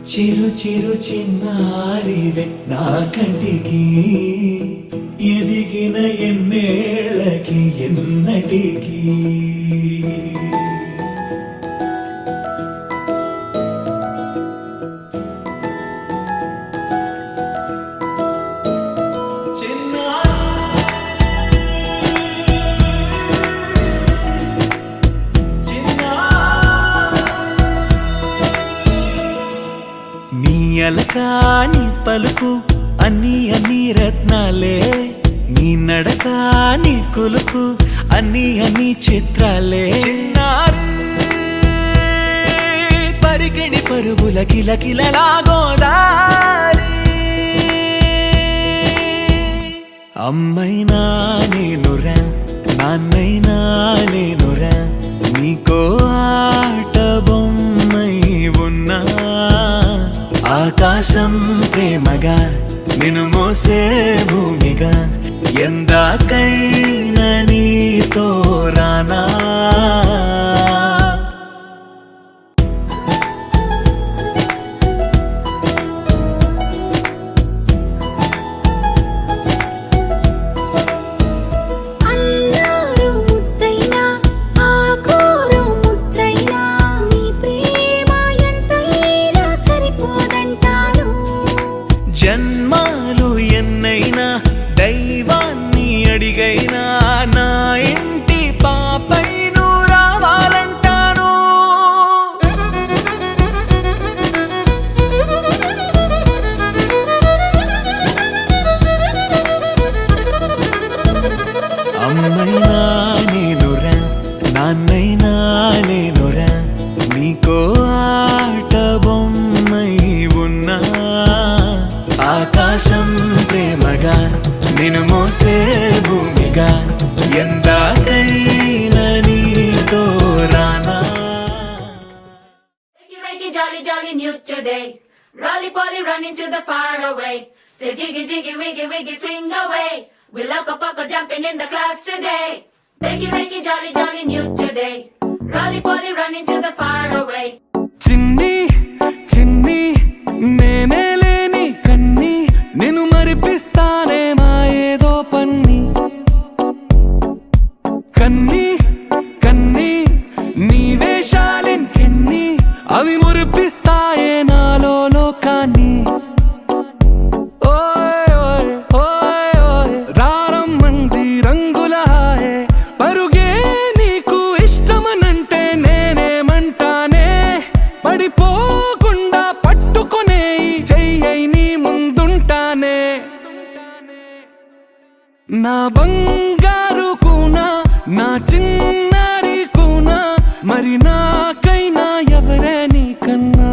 చిరు చిరు చిన్నారివే నా కంటికి ఎదిగిన ఎన్నేళ్ళకి ఎన్నటికి అలకాని పలుకు అన్ని రత్నాలే నీ నడకాని కులుకు అన్ని చిత్రాలే పరికిణి పరుగుల కిలకిలలాగోదారి అమ్మైనా నేనురా నాన్నైనా నేనురా నీకో ఆట బొమ్మై ఉన్నా ఆకాశం ప్రేమగా నిన్ను మోసే భూమిగా ఎందాకైనా నీతో రానా జన్మాలు ఎన్నైనా దైవాన్ని అడిగైనా నా ఇంటి పాపై నువ్వు రావాలంటాను అమ్మైనా నేనురా నాన్నైనా నేనురా నీకో ఆట బొమ్మై ఉన్నా ఆకాశం ప్రేమగా నిన్ను మోసే భూమిగా ఎందాకైనా నీతో రానా Jolly jolly new today, Rolly Polly running to the far away. Say jiggy jiggy wiggy wiggy sing away. We loco poco jumping in the clouds today. Wiggy jolly jolly new today, Rolly Polly running to the far away. చిన్ని చిన్ని నేనే నిన్ను మరిపిస్తానే మా ఏదో పన్ని కన్ని కన్ని నీ వేషాలెన్ని అవి మురిపిస్తాయే నాలో లోకాన్ని ఓయ్ ఓయ్ ఓయ్ ఓయ్ రారమ్మంది రంగుల హాయే పరుగే నీకు ఇష్టమనంటే నేనేమంటానే పడిపోకుండా పట్టుకునే చెయ్యై నీ ముందుంటానే నా బంగారు కూనా నా చిన్నారి కూనా మరి నాకైనా ఎవరే నీకన్నా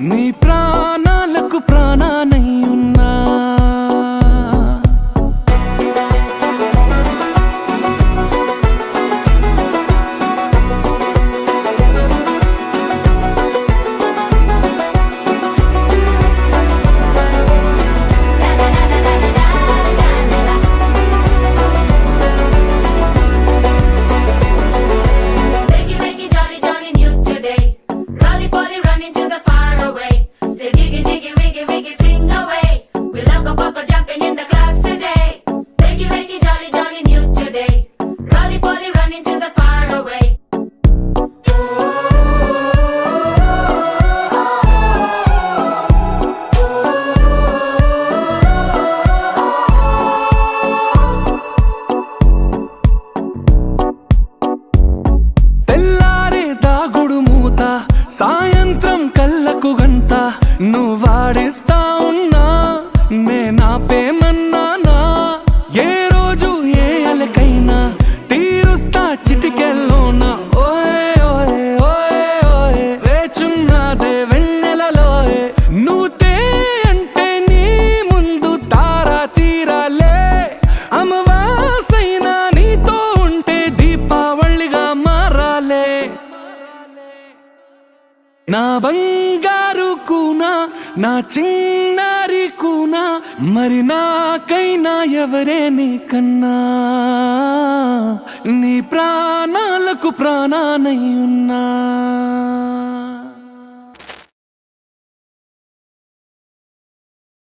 నీ ప్రాణాలకు ప్రాణానై ఉన్నా సాయంత్రం కళ్ళకు గంట నువ్వు వాడిస్తా ఉన్నా నేనాపేమన్నానా ఏ రోజు ఏ అలకైనా తీరుస్తా చిటికెల్లోనా ఓయ్ ఓయ్ ఓయ్ ఓయ్ వేచున్నదే వెన్నెలలోయే నువ్వుతే అంటే నీ ముందు తారా తీరాలే అమవాసైనా నీతో ఉంటే దీపావళిగా మారాలే నా బంగారు కూనా నా చిన్నారి కూనా మరి నాకైనా ఎవరే నీకన్నా నీ ప్రాణాలకు ప్రాణానై ఉన్నా